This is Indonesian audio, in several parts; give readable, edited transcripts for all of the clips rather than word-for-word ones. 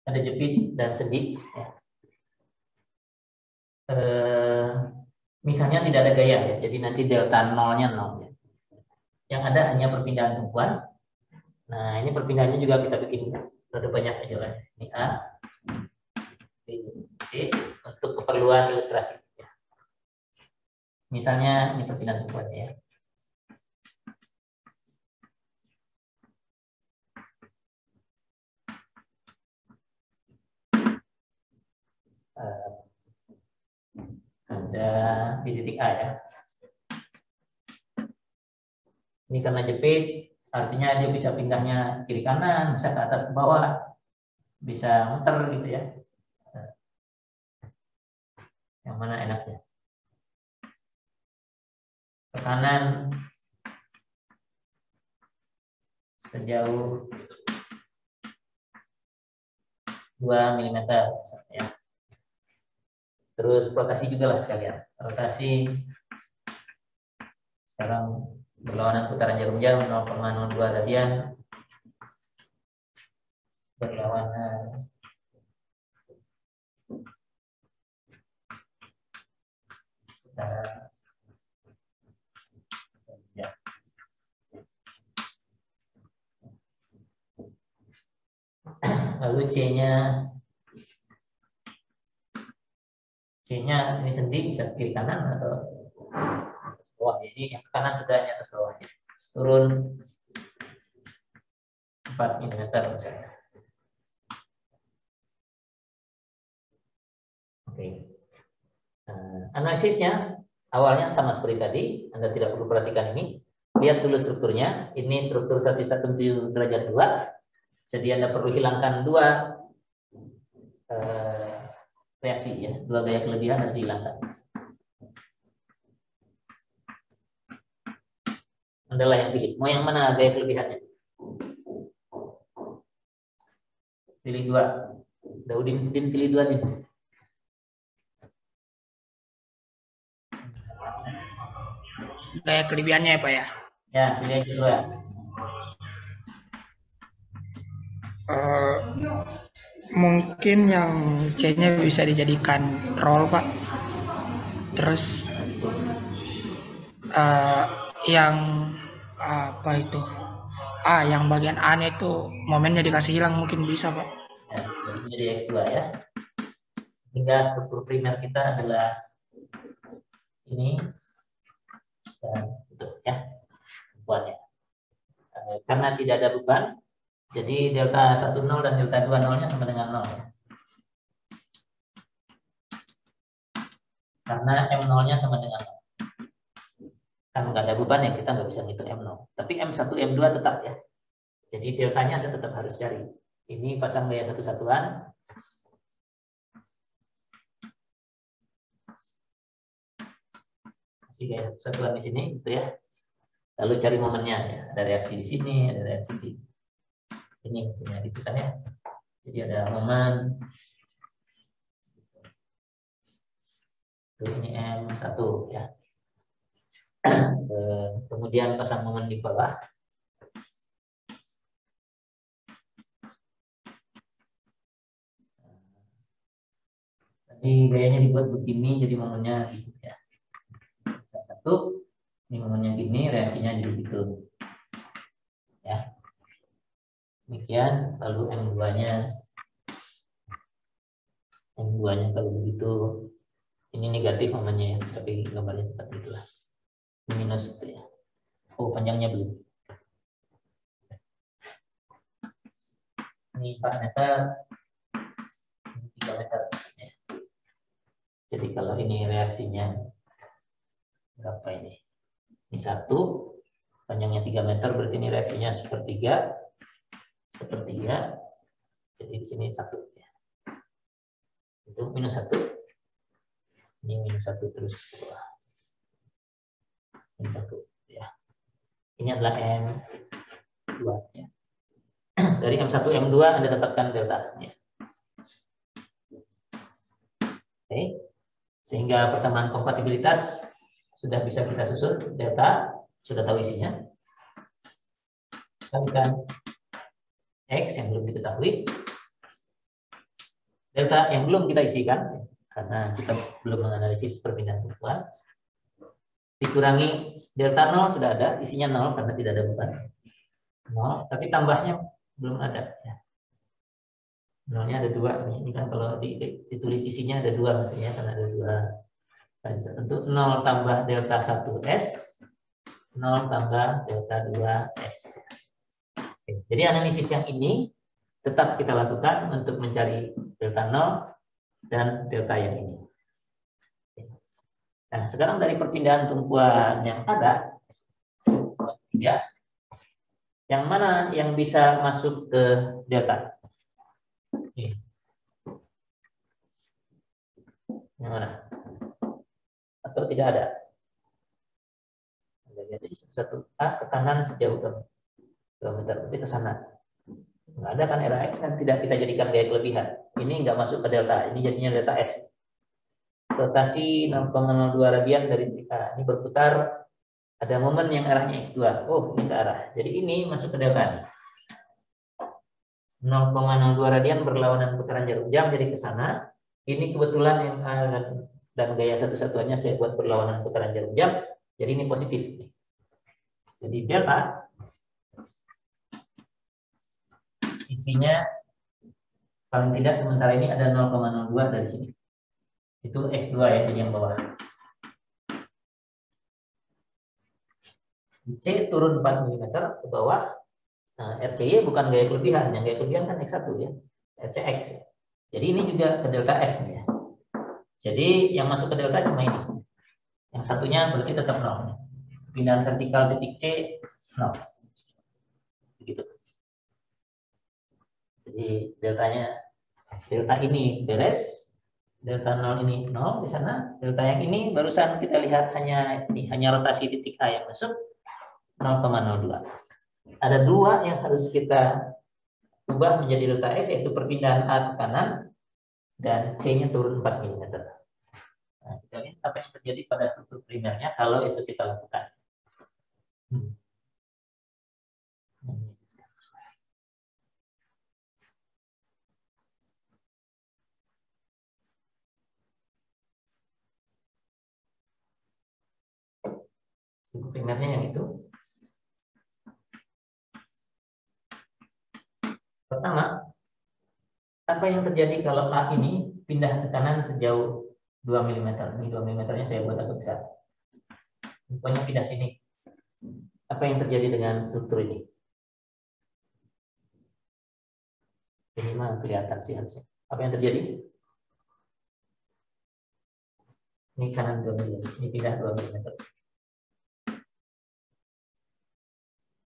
ada jepit dan sendi. Ya. Misalnya tidak ada gaya, ya. Jadi nanti delta nolnya 0. Ya. Yang ada hanya perpindahan tumpuan. Nah, ini perpindahannya juga kita bikin ada banyak aja lah. Ini A, B, C untuk keperluan ilustrasi. Ya. Misalnya ini perpindahan tumpuannya ya. Ada di titik A ya. Ini karena jepit, artinya dia bisa pindahnya kiri kanan, bisa ke atas ke bawah, bisa muter gitu ya. Yang mana enaknya? Ke kanan sejauh 2 mm ya. Terus rotasi juga lah sekalian. Rotasi sekarang berlawanan putaran jarum jam 0,02 radian. Berlawanan putaran ya. Lalu C-nya ini sendi bisa kiri kanan atau atas bawah. Jadi yang ke kanan sudah hanya atas bawah. Turun 4 mm misalnya. Oke. Analisisnya awalnya sama seperti tadi. Anda tidak perlu perhatikan ini. Lihat dulu strukturnya. Ini struktur statis-statum 7 derajat 2. Jadi Anda perlu hilangkan 2 reaksi ya, 2 gaya kelebihan harus dihilangkan. Anda lah yang pilih. Mau yang mana gaya kelebihannya? Pilih 2. Udin pilih 2 nih. Gaya kelebihannya ya Pak ya? Ya, pilih aja 2. Mungkin yang C-nya bisa dijadikan roll Pak. Terus yang apa itu? Yang bagian A-nya itu momennya dikasih hilang mungkin bisa Pak. Ya, jadi X2 ya. Hingga struktur primer kita adalah ini dan itu ya bebannya. Karena tidak ada beban, jadi delta 10 dan delta 20-nya sama dengan 0 ya. Karena M0-nya sama dengan 0. Kan nggak ada beban ya, kita nggak bisa ngitung M0. Tapi M1, M2 tetap ya. Jadi deltanya Anda tetap harus cari. Ini pasang gaya satu-satuan. Kasih gaya satu-satuan di sini gitu ya. Lalu cari momennya ya. Ada reaksi di sini, ada reaksi di sini mestinya gitu kan ya. Jadi ada momen. Ini M1 ya. Kemudian pasang momen di bawah. Tadi gayanya dibuat begini, jadi momennya gitu ya. Satu, ini momennya gini, reaksinya jadi gitu. Ya. Demikian, lalu M2-nya kalau begitu, ini negatif momennya ya, tapi gambarnya tetap itulah. Minus itu ya. Oh, panjangnya belum. Ini 4 meter, ini 3 meter. Ya. Jadi kalau ini reaksinya berapa ini? Ini 1, panjangnya 3 meter, berarti ini reaksinya sepertiga. Jadi di sini 1 ya. Itu minus 1. Ini minus 1 terus minus 1 ya. Ini adalah M2 ya. Dari M1 M2 Anda dapatkan delta ya. Oke. Sehingga persamaan kompatibilitas sudah bisa kita susun, delta sudah tahu isinya. Kalikan X yang belum diketahui delta yang belum kita isikan, karena kita belum menganalisis perpindahan tumpuan, dikurangi delta 0 sudah ada, isinya 0 karena tidak ada beban. 0, tapi tambahnya belum ada. Ya. 0-nya ada 2. Ini kan kalau ditulis isinya ada 2 maksudnya, karena ada 2. Untuk 0 tambah delta 1S, 0 tambah delta 2S. Oke. Jadi analisis yang ini tetap kita lakukan untuk mencari delta 0 dan delta yang ini. Nah, sekarang dari perpindahan tumpuan yang ada, ya, yang mana yang bisa masuk ke delta? Yang mana? Atau tidak ada? Jadi satu A ke kanan sejauh kilometer, berarti ke sana. Nggak ada kan RAX kan tidak kita jadikan gaya kelebihan. Ini nggak masuk ke delta, ini jadinya delta S. Rotasi 0,02 radian dari A. Ini berputar, ada momen yang arahnya X2. Oh, ini searah. Jadi ini masuk ke delta. 0,02 radian berlawanan putaran jarum jam, jadi ke sana. Ini kebetulan yang A dan gaya satu-satuannya saya buat berlawanan putaran jarum jam. Jadi ini positif. Jadi delta isinya paling tidak sementara ini ada 0,02 dari sini. Itu X2 ya, jadi yang bawah. C turun 4 mm ke bawah. Nah, RCY bukan gaya kelebihan, yang gaya kelebihan kan X1 ya. RCX ya. Jadi ini juga ke delta S ya. Jadi yang masuk ke delta cuma ini. Yang satunya berarti tetap 0. Pindahan vertikal titik C 0. Begitu. Jadi delta ini beres. Delta 0 ini 0 di sana. Delta yang ini barusan kita lihat hanya rotasi titik A yang masuk 0,02. Ada 2 yang harus kita ubah menjadi delta S, yaitu perpindahan A ke kanan dan C-nya turun 4 mm. Nah, kita lihat apa yang terjadi pada struktur primernya kalau itu kita lakukan. Struktur primernya yang itu. Pertama, apa yang terjadi kalau A ini pindah ke kanan sejauh 2 mm. Ini 2 mm-nya saya buat agak besar. Pokoknya pindah sini. Apa yang terjadi dengan struktur ini? Ini mah kelihatan sih harusnya. Apa yang terjadi? Ini kanan 2 mm, ini pindah 2 mm.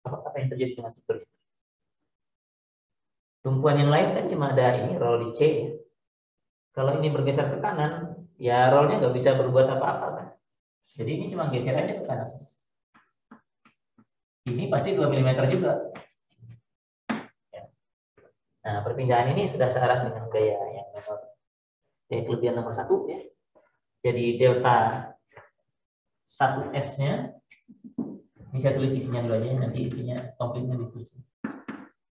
Apa yang terjadi dengan struktur ini? Tumpuan yang lain kan cuma ada ini, roll di C. Kalau ini bergeser ke kanan, ya rollnya nggak bisa berbuat apa-apa kan. Jadi ini cuma geser aja ke kanan. Ini pasti 2 mm juga. Nah, perpindahan ini sudah searah dengan gaya yang nomor, gaya kelebihan nomor 1 ya. Jadi delta 1S-nya, ini saya tulis isinya dulu aja, nanti isinya komplitnya ditulis.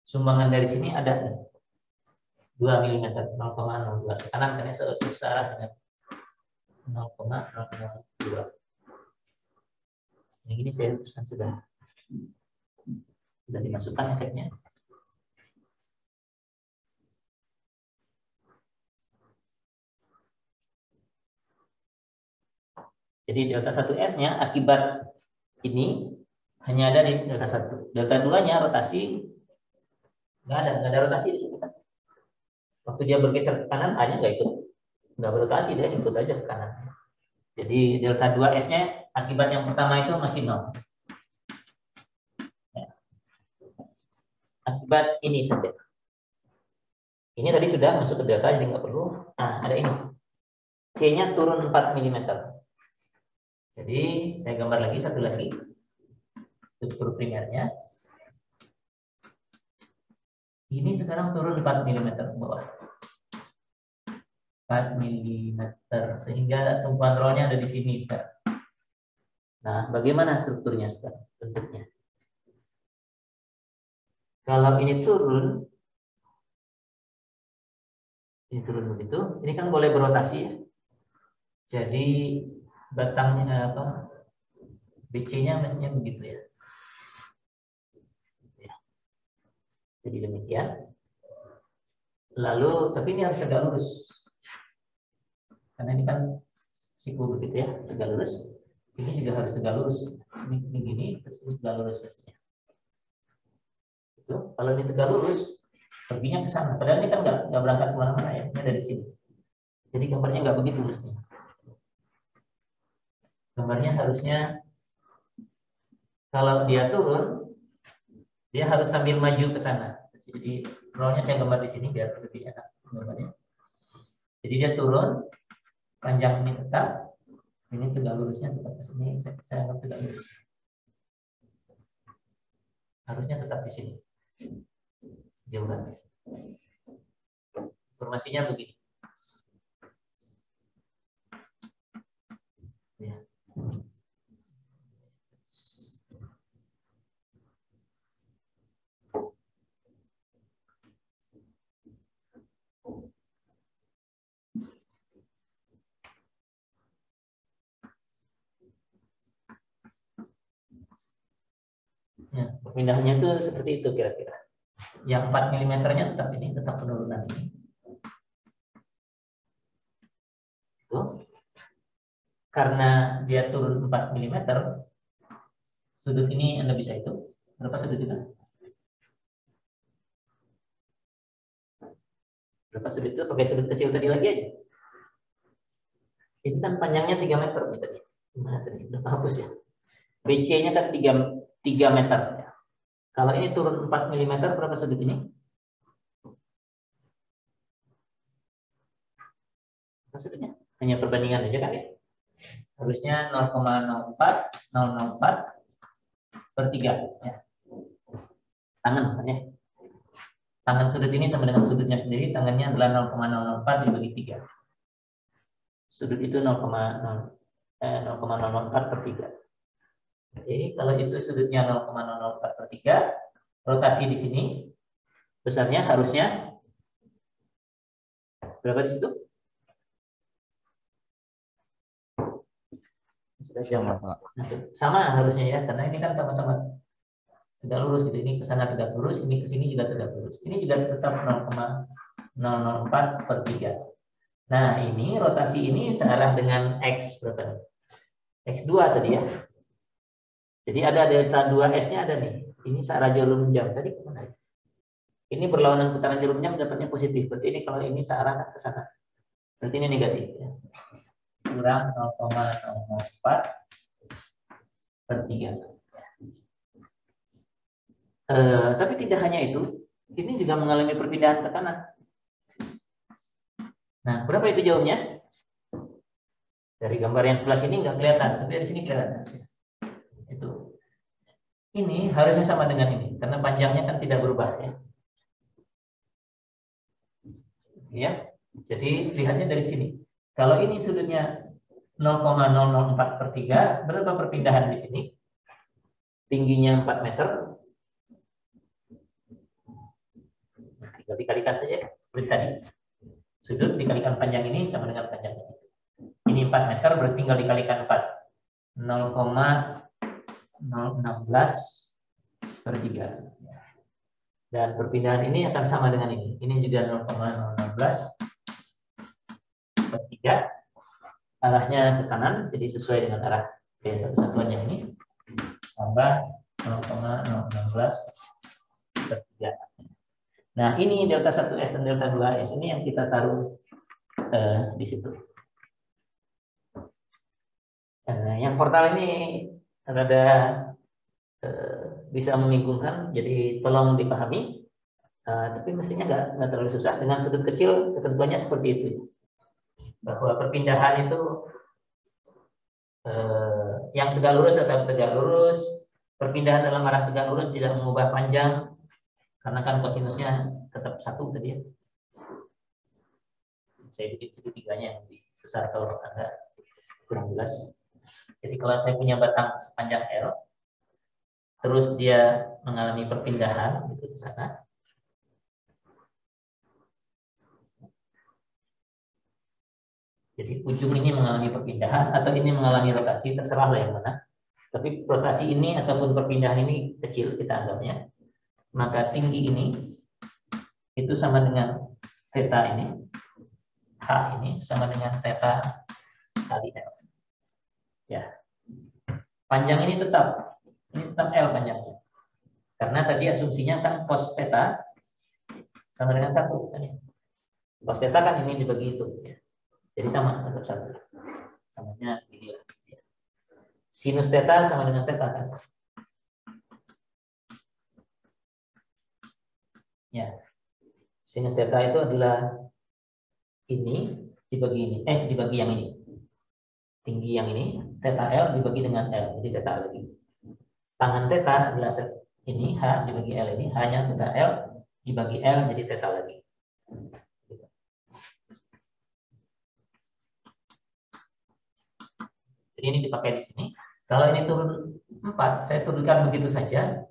Sumbangan dari sini ada 2 mm, 0,02 ke kanan karena searah dengan 0,002. Yang ini saya tuliskan sudah dimasukkan efeknya. Jadi delta 1S-nya akibat ini hanya ada di delta 1. Delta 2-nya rotasi nggak ada rotasi di sini kan. Waktu dia bergeser ke kanan, A-nya nggak berotasi, dia ikut aja ke kanan. Jadi delta 2S-nya akibat yang pertama itu masih 0. Ya. Akibat ini saja. Ini tadi sudah masuk ke delta, jadi nggak perlu. Nah, ada ini. C-nya turun 4 mm. Jadi saya gambar lagi satu lagi. Struktur primernya. Ini sekarang turun 4 mm ke bawah. 4 mm. Sehingga tumpuan rollnya ada di sini sekarang. Nah, bagaimana strukturnya sekarang? Bentuknya. Kalau ini turun, Ini turun begitu. Ini kan boleh berotasi ya. Jadi batangnya apa? BC-nya mestinya begitu ya. Jadi demikian. Lalu, tapi ini harus tegak lurus. Karena ini kan siku begitu ya, tegak lurus. Ini juga harus tegak lurus. Ini gini, terus ini tegak lurus mestinya. Itu. Kalau ini tegak lurus, perginya ke sana. Padahal ini kan nggak berangkat kemana-mana ya, ini dari sini. Jadi gambarnya nggak begitu mestinya. Gambarnya harusnya kalau dia turun, dia harus sambil maju ke sana. Jadi rollnya saya gambar di sini biar lebih enak gambarnya. Jadi dia turun, panjang ini tetap, ini tegak lurusnya tetap ke sini. Saya anggap tegak lurus. Harusnya tetap di sini. Jauhan. Informasinya begini. Ya. Ya, perpindahannya itu seperti itu kira-kira. Yang 4 mm-nya tetap ini, tetap penurunan ini. Tuh. Karena dia turun 4 mm, sudut ini Anda bisa hitung. Berapa sudut itu? Berapa sudut itu? Pakai sudut kecil tadi lagi aja. Ini kan panjangnya 3 meter tadi. Gimana tadi? Udah hapus ya. BC-nya kan 3 meter. Kalau ini turun 4 mm, berapa sudut ini? Maksudnya hanya perbandingan aja kan ya? Harusnya 0,04 per 3 ya. Tangan ya. Tangan sudut ini sama dengan sudutnya sendiri, tangannya adalah 0,004 dibagi 3. Sudut itu 0,004 per 3. Jadi kalau itu sudutnya 0,004 per 3, rotasi di sini besarnya harusnya berapa di situ? Sudah sama, Pak. Sama harusnya ya, karena ini kan sama-sama tegak lurus gitu. Ini ke sana tegak lurus, ini ke sini juga tegak lurus. Ini juga tetap 0,004 per 3. Nah, ini rotasi ini searah dengan X berapa? X2 tadi ya. Jadi ada delta 2S-nya ada nih. Ini searah jarum jam. Tadi kemana? Ini berlawanan putaran jarum jam dapatnya positif. Berarti ini kalau ini searah ke sana. Berarti ini negatif ya. Kurang 0,04 per 3. Tapi tidak hanya itu. Ini juga mengalami perpindahan tekanan. Nah, berapa itu jauhnya? Dari gambar yang sebelah sini nggak kelihatan, tapi dari sini kelihatan. Itu. Ini harusnya sama dengan ini, karena panjangnya kan tidak berubah ya. Ya, jadi lihatnya dari sini. Kalau ini sudutnya 0,004 per 3, berapa perpindahan di sini? Tingginya 4 meter. Tinggal dikalikan saja, seperti tadi. Sudut dikalikan panjang ini sama dengan panjang ini. Ini 4 meter, berarti tinggal dikalikan 4. 0,016 per 3. Dan perpindahan ini akan sama dengan ini. Ini juga 0,016 per 3. Arahnya ke kanan, jadi sesuai dengan arah gaya satu-satuannya ini. Tambah 0,016 per 3. Nah, ini delta 1S dan delta 2S ini yang kita taruh di situ. Yang portal ini rada bisa membingungkan, jadi tolong dipahami. Tapi mestinya nggak terlalu susah. Dengan sudut kecil ketentuannya seperti itu, bahwa perpindahan itu yang tegak lurus tetap tegak lurus, perpindahan dalam arah tegak lurus tidak mengubah panjang, karena kan kosinusnya tetap 1 tadi ya. Saya bikin segitiganya yang lebih besar kalau Anda kurang jelas. Jadi kalau saya punya batang sepanjang L, terus dia mengalami perpindahan gitu ke sana. Jadi ujung ini mengalami perpindahan atau ini mengalami rotasi, terserah yang mana. Tapi rotasi ini ataupun perpindahan ini kecil kita anggapnya. Maka tinggi ini itu sama dengan theta ini. H ini sama dengan theta kali L. Ya. Panjang ini tetap L panjangnya. Karena tadi asumsinya kan cos theta sama dengan 1 kan ya. Cos theta kan ini dibagi itu ya. Jadi sama, tetap 1. Samanya ini lah. Sinus theta sama dengan theta kan. Ya. Sinus theta itu adalah ini dibagi ini, dibagi yang ini. Tinggi yang ini, theta L dibagi dengan L, jadi theta lagi. Tangan theta adalah ini, H dibagi L ini, hanya theta L dibagi L, jadi theta lagi. Jadi ini dipakai di sini. Kalau ini turun 4, saya turunkan begitu saja.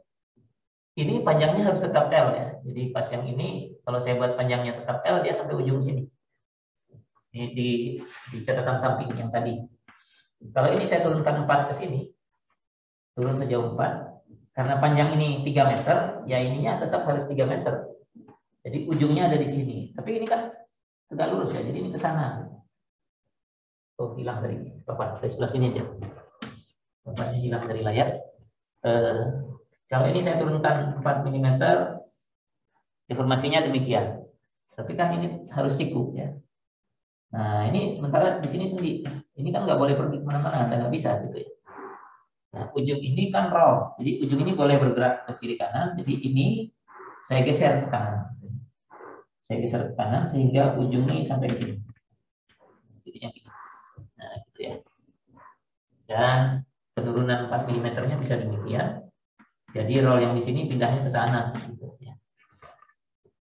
Ini panjangnya harus tetap L ya. Jadi pas yang ini, kalau saya buat panjangnya tetap L, dia sampai ujung sini. Ini di catatan samping yang tadi. Kalau ini saya turunkan 4 ke sini, turun sejauh 4, karena panjang ini 3 meter, ya ininya tetap harus 3 meter. Jadi ujungnya ada di sini. Tapi ini kan tegak lurus ya, jadi ini ke sana. Oh, hilang dari Bapak, dari sebelah sini aja. Bapak ini hilang dari layar. Kalau ini saya turunkan 4 mm, deformasinya demikian. Tapi kan ini harus siku ya. Nah ini sementara di sini sendi. Ini kan nggak boleh pergi kemana-mana, nggak bisa gitu ya. Nah ujung ini kan roll, jadi ujung ini boleh bergerak ke kiri kanan. Jadi ini saya geser ke kanan. Saya geser ke kanan sehingga ujung ini sampai di sini. Jadinya gitu. Nah gitu ya. Dan penurunan 4 mm-nya bisa demikian. Jadi roll yang di sini pindahnya ke sana. Gitu, ya.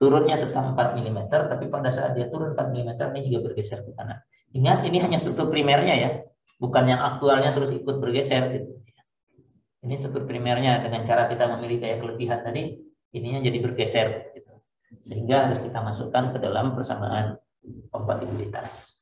Turunnya tetap 4 mm, tapi pada saat dia turun 4 mm ini juga bergeser ke kanan. Ingat ini hanya struktur primernya ya, bukan yang aktualnya terus ikut bergeser gitu. Ini struktur primernya dengan cara kita memilih gaya kelebihan tadi, ininya jadi bergeser gitu. Sehingga harus kita masukkan ke dalam persamaan kompatibilitas.